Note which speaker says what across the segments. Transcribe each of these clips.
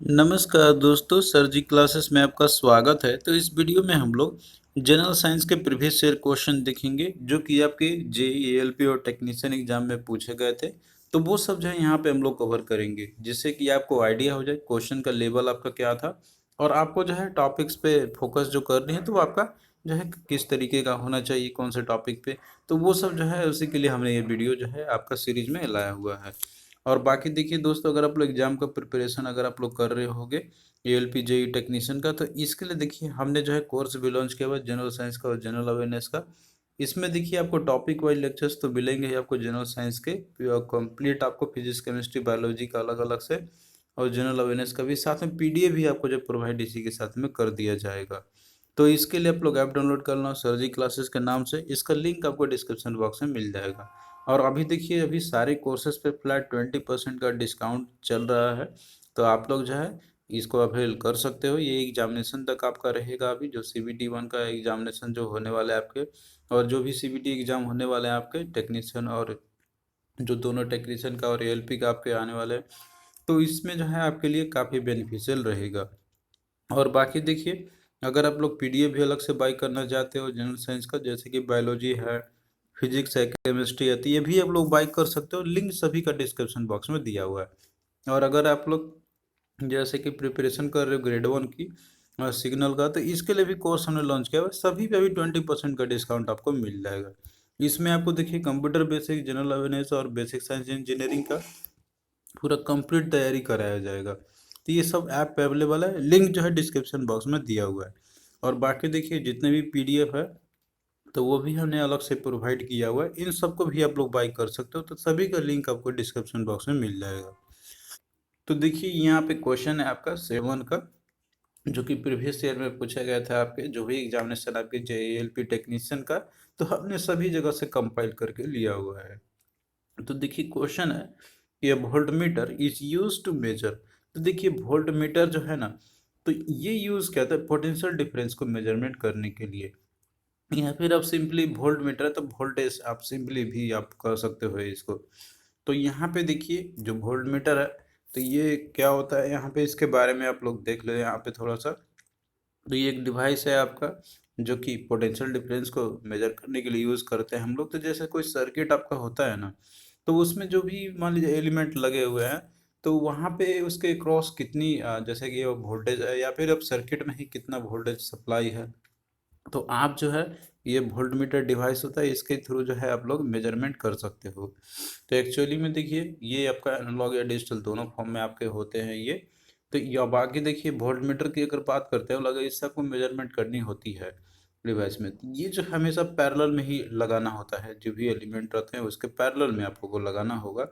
Speaker 1: नमस्कार दोस्तों, सर जी क्लासेस में आपका स्वागत है। तो इस वीडियो में हम लोग जनरल साइंस के प्रीवियस ईयर क्वेश्चन देखेंगे जो कि आपके जेई एएलपी और टेक्नीशियन एग्जाम में पूछे गए थे। तो वो सब जो है यहाँ पे हम लोग कवर करेंगे जिससे कि आपको आइडिया हो जाए क्वेश्चन का लेवल आपका क्या था और आपको जो है टॉपिक्स पे फोकस जो करनी है तो वो आपका जो है किस तरीके का होना चाहिए, कौन से टॉपिक पे। तो वो सब जो है उसी के लिए हमने ये वीडियो जो है आपका सीरीज में लाया हुआ है। और बाकी देखिए दोस्तों, अगर आप लोग एग्जाम का प्रिपरेशन अगर आप लोग कर रहे होगे एएलपी जेई टेक्नीशियन का, तो इसके लिए देखिए हमने जो है कोर्स भी लॉन्च किया हुआ है जनरल साइंस का और जनरल अवेयरनेस का। इसमें देखिए आपको टॉपिक वाइज लेक्चर्स तो मिलेंगे ही आपको जनरल साइंस के कंप्लीट, आपको फिजिक्स केमिस्ट्री बायोलॉजी का अलग अलग से और जनरल अवेयरनेस का भी, साथ में पीडीएफ भी आपको जो प्रोवाइड इसी के साथ में कर दिया जाएगा। तो इसके लिए आप लोग ऐप डाउनलोड कर लो सर जी क्लासेस के नाम से, इसका लिंक आपको डिस्क्रिप्शन बॉक्स में मिल जाएगा। और अभी देखिए अभी सारे कोर्सेज पे फ्लैट 20% का डिस्काउंट चल रहा है। तो आप लोग जो है इसको अवेल कर सकते हो। ये एग्जामिनेशन तक आपका रहेगा, अभी जो सीबीटी 1 का एग्जामिनेशन जो होने वाला है आपके, और जो भी सीबीटी एग्जाम होने वाले हैं आपके टेक्नीशियन और जो दोनों टेक्नीशियन का और एएलपी का आपके आने वाले हैं, तो इसमें जो है आपके लिए काफ़ी बेनिफिशियल रहेगा। और बाकी देखिए, अगर आप लोग पीडीएफ भी अलग से बाई करना चाहते हो जनरल साइंस का, जैसे कि बायोलॉजी है, फिजिक्स है, केमिस्ट्री है, तो ये भी आप लोग बाई कर सकते हो। लिंक सभी का डिस्क्रिप्शन बॉक्स में दिया हुआ है। और अगर आप लोग जैसे कि प्रिपरेशन कर रहे हो ग्रेड 1 की सिग्नल का, तो इसके लिए भी कोर्स हमने लॉन्च किया हुआ है। सभी पे भी 20% का डिस्काउंट आपको मिल जाएगा। इसमें आपको देखिए कंप्यूटर बेसिक, जनरल अवेयरनेस और बेसिक साइंस इंजीनियरिंग का पूरा कंप्लीट तैयारी कराया जाएगा। तो ये सब ऐप अवेलेबल है, लिंक जो है डिस्क्रिप्शन बॉक्स में दिया हुआ है। और बाकी देखिए जितने भी पीडीएफ है तो वो भी हमने अलग से प्रोवाइड किया हुआ है, इन सबको भी आप लोग बाई कर सकते हो। तो सभी का लिंक आपको डिस्क्रिप्शन बॉक्स में मिल जाएगा। तो देखिए यहाँ पे क्वेश्चन है आपका 7 का, जो कि प्रीवियस ईयर में पूछा गया था आपके जो भी एग्जामिनेशन आपके जेएलपी टेक्नीशियन का। तो हमने सभी जगह से कंपाइल करके लिया हुआ है। तो देखिए क्वेश्चन है कि voltmeter is use to measure. तो देखिए वोल्ट मीटर जो है ना, तो ये यूज क्या था पोटेंशियल डिफरेंस को मेजरमेंट करने के लिए, या फिर आप सिंपली वोल्ट मीटर है तो वोल्टेज आप सिंपली भी आप कर सकते हो इसको। तो यहाँ पे देखिए जो वोल्ट मीटर है, तो ये क्या होता है यहाँ पे, इसके बारे में आप लोग देख ले यहाँ पे थोड़ा सा। तो ये एक डिवाइस है आपका जो कि पोटेंशियल डिफरेंस को मेजर करने के लिए यूज़ करते हैं हम लोग। तो जैसे कोई सर्किट आपका होता है ना, तो उसमें जो भी मान लीजिए एलिमेंट लगे हुए हैं, तो वहाँ पे उसके क्रॉस कितनी जैसे कि वोल्टेज है या फिर अब सर्किट में ही कितना वोल्टेज सप्लाई है, तो आप जो है ये वोल्ट मीटर डिवाइस होता है, इसके थ्रू जो है आप लोग मेजरमेंट कर सकते हो। तो एक्चुअली में देखिए ये आपका एनालॉग या डिजिटल दोनों फॉर्म में आपके होते हैं ये। तो या बाकी देखिए वोल्ट मीटर की अगर बात करते हैं, अगर इससे आपको मेजरमेंट करनी होती है डिवाइस में, तो ये जो हमेशा पैरेलल में ही लगाना होता है, जो भी एलिमेंट रहते हैं उसके पैरेलल में आपको को लगाना होगा।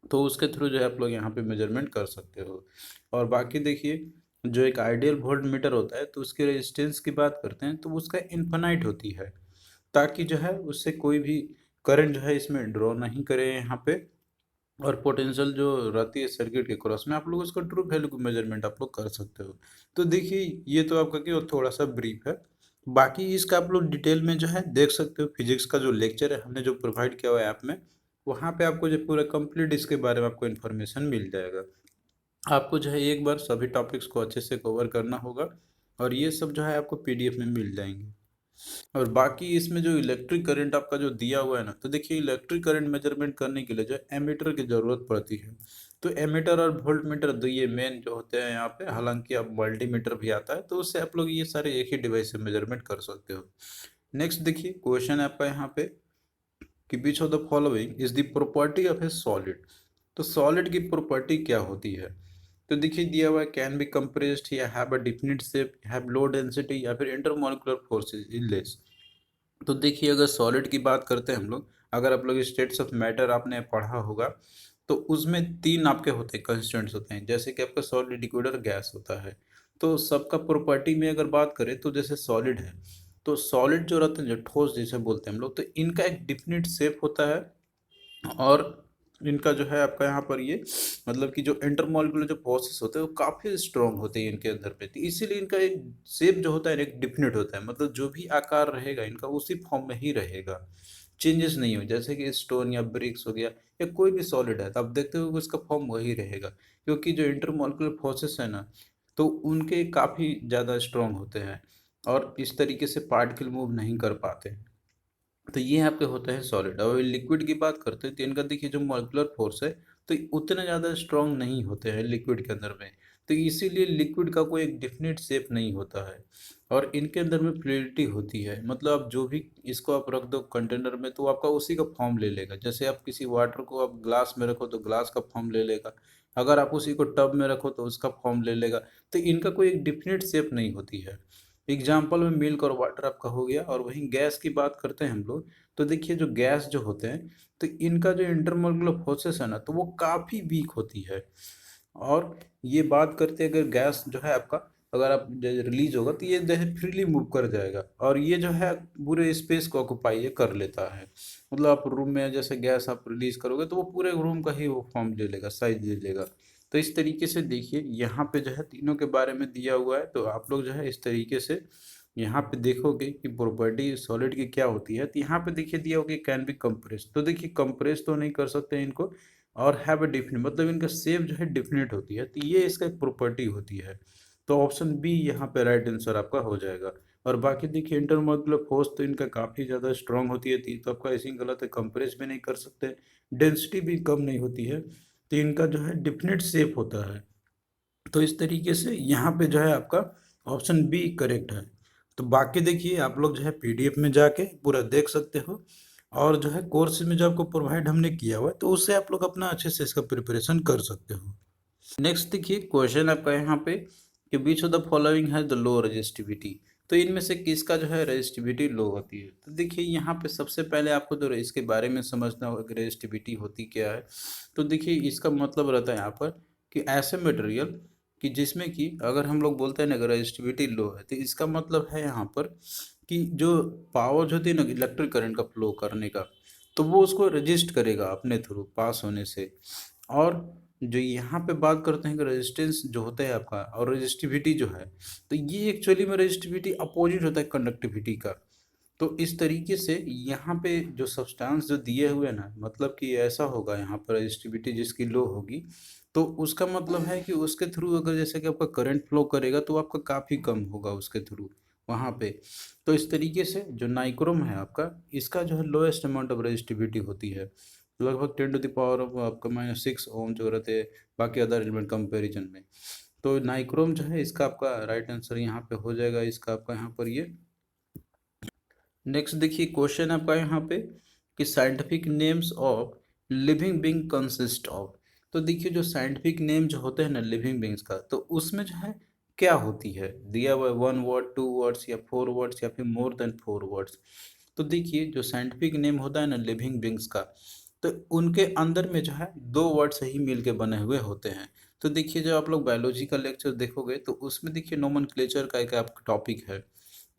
Speaker 1: तो उसके थ्रू जो है आप लोग यहाँ पे मेजरमेंट कर सकते हो। और बाकी देखिए जो एक आइडियल वोल्ट मीटर होता है, तो उसके रेजिस्टेंस की बात करते हैं तो उसका इन्फिनाइट होती है, ताकि जो है उससे कोई भी करंट जो है इसमें ड्रॉ नहीं करे यहाँ पे। और पोटेंशियल जो रहती है सर्किट के क्रॉस में, आप लोग उसका ट्रू वैल्यू को मेजरमेंट आप लोग कर सकते हो। तो देखिए ये तो आपका क्या थोड़ा सा ब्रीफ है। बाकी इसका आप लोग डिटेल में जो है देख सकते हो, फिजिक्स का जो लेक्चर है हमने जो प्रोवाइड किया हुआ है ऐप में, वहाँ पे आपको जो पूरा कंप्लीट इसके बारे में आपको इन्फॉर्मेशन मिल जाएगा। आपको जो है एक बार सभी टॉपिक्स को अच्छे से कवर करना होगा, और ये सब जो है आपको पीडीएफ में मिल जाएंगे। और बाकी इसमें जो इलेक्ट्रिक करंट आपका जो दिया हुआ है ना, तो देखिए इलेक्ट्रिक करंट मेजरमेंट करने के लिए जो एमीटर की ज़रूरत पड़ती है। तो एमीटर और वोल्ट मीटर दो ये मेन जो होते हैं यहाँ पे, हालांकि अब मल्टीमीटर भी आता है, तो उससे आप लोग ये सारे एक ही डिवाइस से मेजरमेंट कर सकते हो। नेक्स्ट देखिए क्वेश्चन है आपका यहाँ पे कि which of the following is the property of A solid. तो सॉलिड की प्रॉपर्टी क्या होती है, तो देखिए दिया हुआ है कैन बी कंप्रेस्ड या have a definite shape, have low density या फिर इंटरमोलिकुलर फोर्सेस इनलेस। तो देखिए अगर सॉलिड की बात करते हैं हम लोग, अगर आप लोग स्टेट्स ऑफ मैटर आपने पढ़ा होगा, तो उसमें तीन आपके होते हैं कंस्टेंट्स होते हैं, जैसे कि आपका सॉलिड, लिक्विड और गैस होता है। तो सबका प्रॉपर्टी में अगर बात करें तो जैसे सॉलिड है, तो सॉलिड जो रहते हैं जो ठोस जिसे बोलते हैं हम लोग, तो इनका एक डिफिनिट शेप होता है। और इनका जो है आपका यहाँ पर ये मतलब कि जो इंटरमॉलिक्यूलर जो प्रोसेस होते हैं वो काफ़ी स्ट्रॉन्ग होते हैं इनके अंदर पे, तो इसीलिए इनका एक शेप जो होता है एक डिफिनिट होता है, मतलब जो भी आकार रहेगा इनका उसी फॉर्म में ही रहेगा। चेंजेस नहीं हो, जैसे कि स्टोन या ब्रिक्स हो गया या कोई भी सॉलिड है, तो आप देखते हो कि उसका फॉर्म वही रहेगा, क्योंकि जो इंटरमॉलिक्यूलर फोर्सेस है ना, तो उनके काफ़ी ज़्यादा स्ट्रॉन्ग होते हैं और इस तरीके से पार्टिकल मूव नहीं कर पाते हैं। तो ये आपके होते हैं सॉलिड। और लिक्विड की बात करते हैं तो इनका देखिए जो मॉलिक्यूलर फोर्स है तो उतने ज़्यादा स्ट्रांग नहीं होते हैं लिक्विड के अंदर में। तो इसीलिए लिक्विड का कोई एक डिफिनिट शेप नहीं होता है और इनके अंदर में फ्लूइडिटी होती है। मतलब आप जो भी इसको आप रख दो कंटेनर में तो आपका उसी का फॉर्म ले लेगा। जैसे आप किसी वाटर को आप ग्लास में रखो तो ग्लास का फॉर्म ले लेगा, अगर आप उसी को टब में रखो तो उसका फॉर्म ले लेगा। तो इनका कोई एक डिफिनिट शेप नहीं होती है। एग्जाम्पल में मिल्क और वाटर आपका हो गया। और वहीं गैस की बात करते हैं हम लोग, तो देखिए जो गैस जो होते हैं तो इनका जो इंटरमोलिकुलर फोर्सेस है ना तो वो काफ़ी वीक होती है। और ये बात करते हैं अगर गैस जो है आपका अगर आप रिलीज होगा तो ये जो है फ्रीली मूव कर जाएगा और ये जो है पूरे स्पेस को ऑक्युपाई ये कर लेता है। मतलब आप रूम में जैसे गैस आप रिलीज करोगे तो वो पूरे रूम का ही वो फॉर्म ले लेगा, साइज ले लेगा। तो इस तरीके से देखिए यहाँ पे जो है तीनों के बारे में दिया हुआ है, तो आप लोग जो है इस तरीके से यहाँ पे देखोगे कि प्रॉपर्टी सॉलिड की क्या होती है। तो यहाँ पे देखिए दिया होगा कैन बी कंप्रेस, तो देखिए कंप्रेस तो नहीं कर सकते इनको। और हैव ए डिफिनिट मतलब इनका शेप जो है डिफिनिट होती है, तो ये इसका एक प्रॉपर्टी होती है। तो ऑप्शन बी यहाँ पे राइट आंसर आपका हो जाएगा। और बाकी देखिए इंटरमॉलिक्यूलर फोर्स तो इनका काफ़ी ज़्यादा स्ट्रांग होती है, तो आपका ऐसी गलत है, कंप्रेस भी नहीं कर सकते, डेंसिटी भी कम नहीं होती है, तो इनका जो है डिफिनिट शेप होता है। तो इस तरीके से यहाँ पे जो है आपका ऑप्शन बी करेक्ट है। तो बाकी देखिए आप लोग जो है पीडीएफ में जाके पूरा देख सकते हो और जो है कोर्स में जो आपको प्रोवाइड हमने किया हुआ है तो उससे आप लोग अपना अच्छे से इसका प्रिपरेशन कर सकते हो। नेक्स्ट देखिए क्वेश्चन आपका यहाँ पे कि बीच ऑफ द फॉलोइंग है द लो रजिस्टिविटी, तो इनमें से किसका जो है रजिस्टिविटी लो होती है। तो देखिए यहाँ पे सबसे पहले आपको तो इसके बारे में समझना होगा कि रजिस्टिविटी होती क्या है। तो देखिए इसका मतलब रहता है यहाँ पर कि ऐसे मटेरियल कि जिसमें कि अगर हम लोग बोलते हैं ना अगर रजिस्टिविटी लो है तो इसका मतलब है यहाँ पर कि जो पावर जो होती है ना इलेक्ट्रिक करंट का फ्लो करने का, तो वो उसको रजिस्ट करेगा अपने थ्रू पास होने से। और जो यहाँ पे बात करते हैं कि रेजिस्टेंस जो होता है आपका और रेजिस्टिविटी जो है, तो ये एक्चुअली में रेजिस्टिविटी अपोजिट होता है कंडक्टिविटी का। तो इस तरीके से यहाँ पे जो सब्सटेंस जो दिए हुए हैं ना मतलब कि ऐसा होगा यहाँ पर रेजिस्टिविटी जिसकी लो होगी, तो उसका मतलब है कि उसके थ्रू अगर जैसे कि आपका करंट फ्लो करेगा तो आपका काफ़ी कम होगा उसके थ्रू वहाँ पे। तो इस तरीके से जो नाइक्रोम है आपका इसका जो है लोएस्ट अमाउंट ऑफ रेजिस्टिविटी होती है, लगभग 10 टू द पावर ऑफ आपका -6 ओम जो रहते हैं बाकी अदर एलिमेंट कंपेरिजन में। तो नाइक्रोम जो है इसका आपका राइट आंसर यहाँ पे हो जाएगा इसका आपका यहाँ पर ये। नेक्स्ट देखिए क्वेश्चन आपका यहाँ पे कि scientific names of living being consist of. तो देखिए जो साइंटिफिक नेम जो होते हैं ना लिविंग बींग्स का, तो उसमें जो है क्या होती है, दिया हुआ है 1 वर्ड 2 वर्ड्स या 4 वर्ड्स या फिर मोर देन 4 वर्ड्स। तो देखिए जो साइंटिफिक नेम होता है ना लिविंग बींग्स का, तो उनके अंदर में जो है 2 वर्ड से ही मिल के बने हुए होते हैं। तो देखिए जब आप लोग बायोलॉजी का लेक्चर देखोगे तो उसमें देखिए नोमेनक्लेचर का एक आपका टॉपिक है।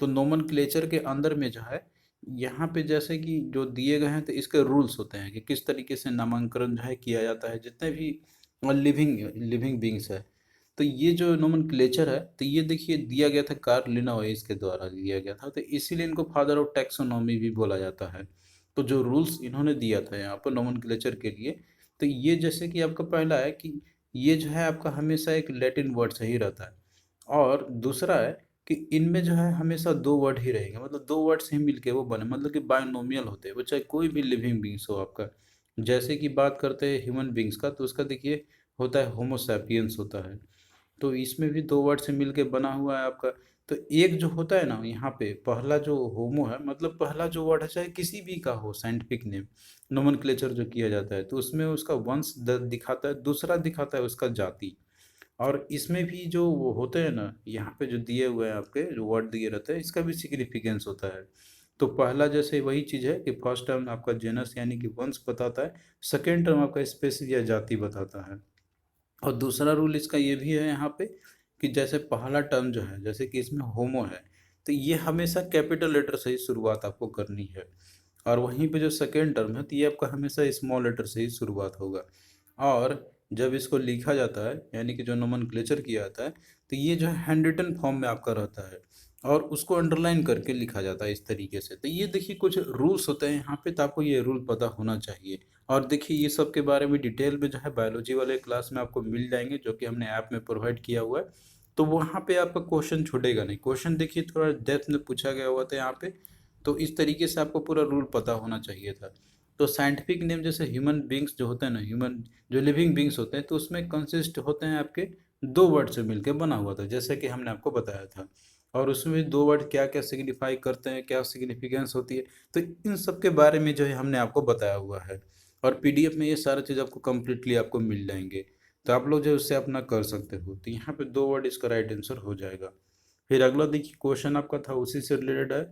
Speaker 1: तो नोमेनक्लेचर के अंदर में जो है यहाँ पे जैसे कि जो दिए गए हैं तो इसके रूल्स होते हैं कि किस तरीके से नामांकन जो है किया जाता है जितने भी लिविंग लिविंग बींग्स है। तो ये जो नोमेनक्लेचर है तो ये देखिए दिया गया था कार्ल लिनाओइस के द्वारा दिया गया था, तो इसीलिए इनको फादर ऑफ टैक्सोनॉमी भी बोला जाता है। तो जो रूल्स इन्होंने दिया था यहाँ पर नोमेनक्लेचर के लिए, तो ये जैसे कि आपका पहला है कि ये जो है आपका हमेशा एक लैटिन वर्ड से ही रहता है। और दूसरा है कि इनमें जो है हमेशा 2 वर्ड ही रहेंगे, मतलब 2 वर्ड से ही मिलके वो बने, मतलब कि बायनोमियल होते हैं वो, चाहे कोई भी लिविंग बींग्स हो आपका। जैसे कि बात करते हैं ह्यूमन बींग्स का तो उसका देखिए होता है होमोसैपियंस होता है, तो इसमें भी 2 वर्ड से मिलके बना हुआ है आपका। तो एक जो होता है ना यहाँ पे पहला जो होमो है मतलब पहला जो वर्ड है चाहे किसी भी का हो साइंटिफिक नेम नोमेनक्लेचर जो किया जाता है तो उसमें उसका वंश दिखाता है, दूसरा दिखाता है उसका जाति। और इसमें भी जो वो होते हैं ना यहाँ पे जो दिए हुए हैं आपके जो वर्ड दिए रहते हैं इसका भी सिग्निफिकेंस होता है। तो पहला जैसे वही चीज़ है कि फर्स्ट टर्म आपका जेनस यानी कि वंश बताता है, सेकेंड टर्म आपका स्पेसीज या जाति बताता है। और दूसरा रूल इसका ये भी है यहाँ पे कि जैसे पहला टर्म जो है जैसे कि इसमें होमो है तो ये हमेशा कैपिटल लेटर से ही शुरुआत आपको करनी है। और वहीं पे जो सेकेंड टर्म है तो ये आपका हमेशा स्मॉल लेटर से ही शुरुआत होगा। और जब इसको लिखा जाता है यानी कि जो नोमेनक्लेचर किया जाता है तो ये जो है हैंड रिटन फॉर्म में आपका रहता है। और उसको अंडरलाइन करके लिखा जाता है इस तरीके से। तो ये देखिए कुछ रूल्स होते हैं यहाँ पे, तो आपको ये रूल पता होना चाहिए। और देखिए ये सब के बारे में डिटेल में जो है बायोलॉजी वाले क्लास में आपको मिल जाएंगे, जो कि हमने ऐप में प्रोवाइड किया हुआ है। तो वहाँ पे आपका क्वेश्चन छूटेगा नहीं। क्वेश्चन देखिए थोड़ा डेप्थ में पूछा गया हुआ था यहाँ पे, तो इस तरीके से आपको पूरा रूल पता होना चाहिए था। तो साइंटिफिक नेम जैसे ह्यूमन बींग्स जो होते हैं ना, ह्यूमन जो लिविंग बींग्स होते हैं, तो उसमें कंसिस्ट होते हैं आपके दो वर्ड से मिलकर बना हुआ था, जैसे कि हमने आपको बताया था। और उसमें दो वर्ड क्या क्या सिग्निफाई करते हैं, क्या सिग्निफिकेंस होती है, तो इन सब के बारे में जो है हमने आपको बताया हुआ है। और पीडीएफ में ये सारा चीज़ आपको कम्प्लीटली आपको मिल जाएंगे। तो आप लोग जो है उससे अपना कर सकते हो। तो यहाँ पे दो वर्ड इसका राइट आंसर हो जाएगा। फिर अगला देखिए क्वेश्चन आपका था उसी से रिलेटेड है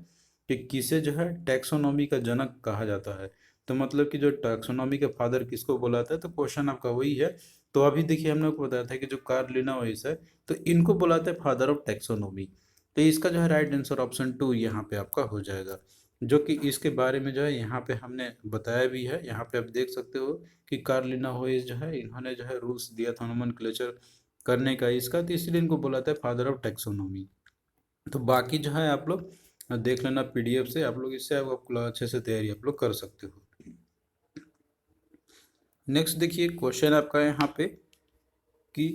Speaker 1: कि किसे जो है टैक्सोनॉमी का जनक कहा जाता है। तो मतलब कि जो टैक्सोनॉमी के फादर किसको बोला जाता है, तो क्वेश्चन आपका वही है। तो अभी देखिए हमने आपको बताया था कि जो कार्ल लिनाउइस है, तो इनको बुलाते हैं फादर ऑफ टैक्सोनॉमी। तो इसका जो है राइट आंसर ऑप्शन 2 यहाँ पे आपका हो जाएगा, जो कि इसके बारे में जो है यहाँ पे हमने बताया भी है। यहाँ पे आप देख सकते हो कि कार्ल लिनाउइस जो है, इन्होंने जो है रूल्स दिया था नोमेनक्लेचर करने का इसका, तो इसलिए इनको बुलाता है फादर ऑफ टैक्सोनॉमी। तो बाकी जो है आप लोग देख लेना पीडीएफ से, आप लोग इससे आप अच्छे से तैयारी आप लोग कर सकते हो। नेक्स्ट देखिए क्वेश्चन आपका यहाँ पे कि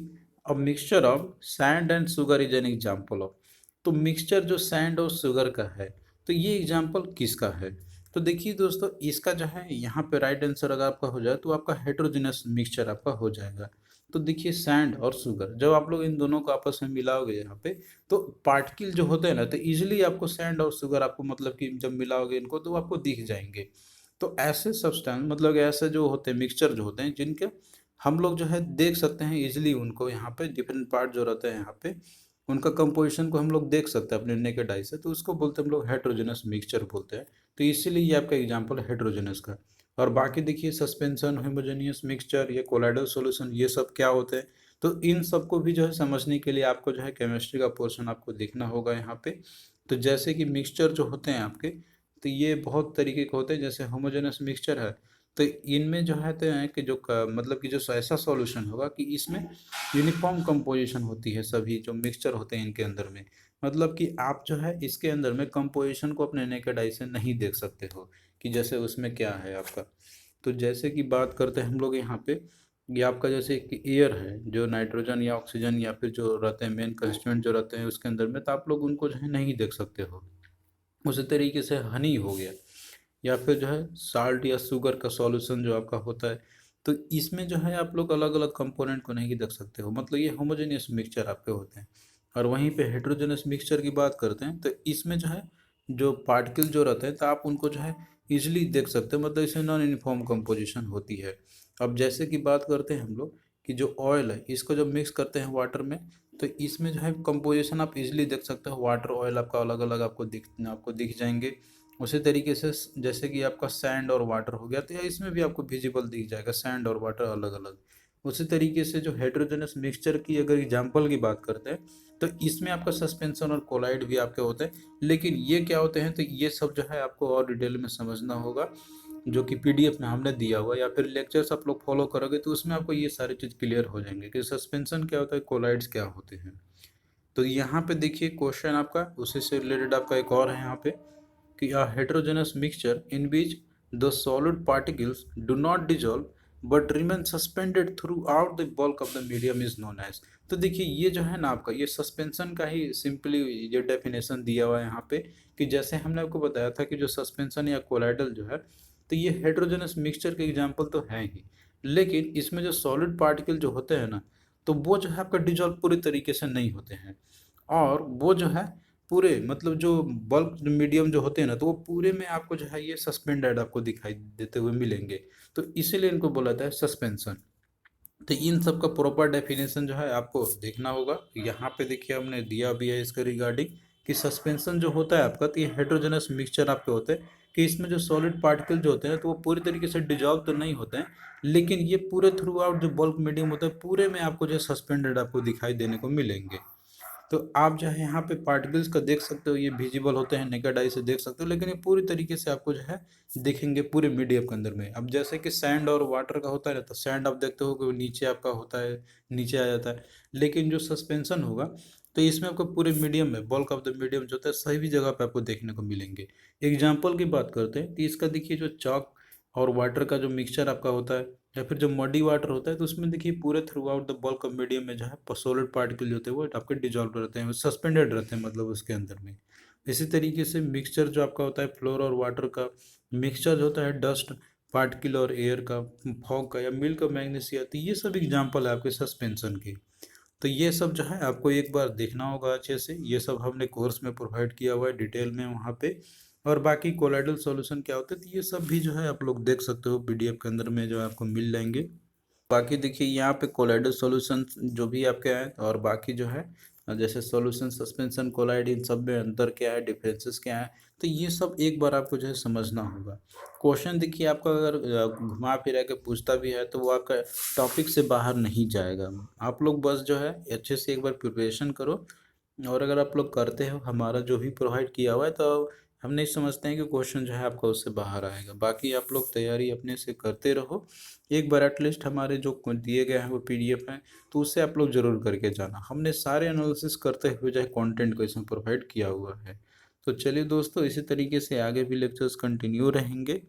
Speaker 1: a mixture of sand and sugar is an example of. तो मिक्सचर जो सैंड और शुगर का है, तो ये एग्जाम्पल किसका है। तो देखिए दोस्तों, इसका जो है यहाँ पे राइट आंसर अगर आपका हो जाए तो आपका हेट्रोजिनस मिक्सचर आपका हो जाएगा। तो देखिए सैंड और शुगर जब आप लोग इन दोनों को आपस में मिलाओगे यहाँ पे, तो पार्टिकल जो होते हैं ना, तो इजीली आपको सैंड और शुगर आपको मतलब कि जब मिलाओगे इनको तो आपको दिख जाएंगे। तो ऐसे सब्सटेंस मतलब ऐसे जो होते हैं मिक्सचर जो होते हैं, जिनके हम लोग जो है देख सकते हैं इजीली उनको, यहाँ पे डिफरेंट पार्ट जो रहते हैं यहाँ पे उनका कंपोजिशन को हम लोग देख सकते हैं अपने नेकेड आई से, तो उसको बोलते हैं हम लोग हेट्रोजेनस मिक्सचर बोलते हैं। तो इसीलिए ये आपका एग्जांपल है हेट्रोजेनस का। और बाकी देखिए सस्पेंशन, होमोजेनियस मिक्सचर, ये कोलाइडल सॉल्यूशन, ये सब क्या होते हैं। तो इन सबको भी जो है समझने के लिए आपको जो है केमिस्ट्री का पोर्शन आपको देखना होगा यहाँ पे। तो जैसे कि मिक्सचर जो होते हैं आपके, तो ये बहुत तरीके के होते हैं। जैसे होमोजेनस मिक्सचर है, तो इनमें जो है तो है कि जो मतलब कि जो ऐसा सॉल्यूशन होगा कि इसमें यूनिफॉर्म कंपोजिशन होती है सभी जो मिक्सचर होते हैं इनके अंदर में। मतलब कि आप जो है इसके अंदर में कंपोजिशन को अपने नेकेड आई से नहीं देख सकते हो कि जैसे उसमें क्या है आपका। तो जैसे कि बात करते हैं हम लोग यहाँ पे, ये आपका जैसे कि एयर है, जो नाइट्रोजन या ऑक्सीजन या फिर जो रहते हैं मेन कंस्टिट्यूएंट जो रहते हैं उसके अंदर में, तो आप लोग उनको जो है नहीं देख सकते हो। उसी तरीके से हनी हो गया, या फिर जो है साल्ट या शुगर का सॉल्यूशन जो आपका होता है, तो इसमें जो है आप लोग अलग अलग कंपोनेंट को नहीं देख सकते हो। मतलब ये होमोजेनियस मिक्सचर आपके होते हैं। और वहीं पे हेट्रोजेनियस मिक्सचर की बात करते हैं, तो इसमें जो है जो पार्टिकल जो रहते हैं, तो आप उनको जो है इजिली देख सकते हो। मतलब इसमें नॉन यूनिफॉर्म कंपोजिशन होती है। अब जैसे कि बात करते हैं हम लोग कि जो ऑयल है इसको जब मिक्स करते हैं वाटर में, तो इसमें जो है कंपोजिशन आप इजीली देख सकते हो। वाटर ऑयल आपका अलग अलग आपको दिख जाएंगे। उसी तरीके से जैसे कि आपका सैंड और वाटर हो गया, तो इसमें भी आपको विजिबल दिख जाएगा सैंड और वाटर अलग अलग। उसी तरीके से जो हेट्रोजेनस मिक्सचर की अगर एग्जांपल की बात करते हैं, तो इसमें आपका सस्पेंशन और कोलाइड भी आपके होते हैं। लेकिन ये क्या होते हैं, तो ये सब जो है आपको और डिटेल में समझना होगा, जो कि पीडीएफ में हमने दिया हुआ, या फिर लेक्चर्स आप लोग फॉलो करोगे तो उसमें आपको ये सारी चीज़ क्लियर हो जाएंगे कि सस्पेंशन क्या होता है, कोलाइड्स क्या होते हैं। तो यहाँ पे देखिए क्वेश्चन आपका उसी से रिलेटेड आपका एक और है यहाँ पे कि a heterogeneous mixture in which the solid particles do not dissolve but remain suspended throughout the bulk of the medium is known as। तो देखिए ये जो है ना आपका, ये सस्पेंशन का ही सिंपली ये डेफिनेशन दिया हुआ है यहाँ पे कि जैसे हमने आपको बताया था कि जो सस्पेंशन या कोलाइडल जो है, तो ये हेट्रोजेनस मिक्सचर के एग्जाम्पल तो हैं ही, लेकिन इसमें जो सॉलिड पार्टिकल जो होते हैं ना, तो वो जो है आपका डिजॉल्व पूरी तरीके से नहीं होते हैं। और वो जो है पूरे मतलब जो बल्क मीडियम जो होते हैं ना, तो वो पूरे में आपको जो है ये सस्पेंडेड आपको दिखाई देते हुए मिलेंगे। तो इसीलिए इनको बोला जाता है सस्पेंशन। तो इन सब का प्रॉपर डेफिनेशन जो है आपको देखना होगा। यहाँ पे देखिए हमने दिया भी है इसके रिगार्डिंग कि सस्पेंशन जो होता है आपका, तो ये हेट्रोजेनस मिक्सचर आपके होते हैं कि इसमें जो सॉलिड पार्टिकल जो होते हैं तो वो पूरी तरीके से डिजॉल्व तो नहीं होते हैं, लेकिन ये पूरे थ्रू आउट जो बल्क मीडियम होता है पूरे में आपको जो सस्पेंडेड आपको दिखाई देने को मिलेंगे। तो आप जो है यहाँ पे पार्टिकल्स का देख सकते हो, ये विजिबल होते हैं, नेकेड आई से देख सकते हो, लेकिन ये पूरी तरीके से आपको जो है दिखेंगे पूरे मीडियम के अंदर में। अब जैसे कि सैंड और वाटर का होता है ना, तो सैंड आप देखते हो कि वो नीचे आपका होता है, नीचे आ जाता है, लेकिन जो सस्पेंशन होगा तो इसमें आपको पूरे मीडियम में, बल्क ऑफ द मीडियम जो होता है सभी जगह पे आपको देखने को मिलेंगे। एग्जाम्पल की बात करते हैं तो इसका देखिए, जो चॉक और वाटर का जो मिक्सचर आपका होता है, या फिर जो मडी वाटर होता है, तो उसमें देखिए पूरे through out the bulk of medium में जो है सॉलिड पार्टिकल जो होते हैं वो आपके डिजॉल्व रहते हैं, वो सस्पेंडेड रहते हैं मतलब उसके अंदर में। इसी तरीके से मिक्सचर जो आपका होता है फ्लोर और वाटर का मिक्सचर जो होता है डस्ट पार्टिकल और एयर का, फॉग का, या मिल्क और मैग्नीशिया, तो ये सब एग्जाम्पल है आपके सस्पेंशन के। तो ये सब जो है आपको एक बार देखना होगा अच्छे से, ये सब हमने कोर्स में प्रोवाइड किया हुआ है डिटेल में वहाँ पे। और बाकी कोलाइडल सॉल्यूशन क्या होता है, तो ये सब भी जो है आप लोग देख सकते हो पीडीएफ के अंदर में, जो आपको मिल जाएंगे। बाकी देखिए यहाँ पे कोलाइडल सॉल्यूशन जो भी आपके हैं, और बाकी जो है जैसे सॉल्यूशन, सस्पेंशन, कोलाइड, इन सब में अंतर क्या है, डिफरेंसेस क्या है, तो ये सब एक बार आपको जो है समझना होगा। क्वेश्चन देखिए आपका अगर घुमा फिरा के पूछता भी है तो वो आपका टॉपिक से बाहर नहीं जाएगा। आप लोग बस जो है अच्छे से एक बार प्रिपरेशन करो, और अगर आप लोग करते हो हमारा जो भी प्रोवाइड किया हुआ है, तो हम नहीं समझते हैं कि क्वेश्चन जो है आपका उससे बाहर आएगा। बाकी आप लोग तैयारी अपने से करते रहो, एक बार एटलीस्ट हमारे जो दिए गए हैं वो पीडीएफ हैं, तो उससे आप लोग जरूर करके जाना। हमने सारे एनालिसिस करते हुए जो है कंटेंट को इसमें प्रोवाइड किया हुआ है। तो चलिए दोस्तों, इसी तरीके से आगे भी लेक्चर्स कंटिन्यू रहेंगे।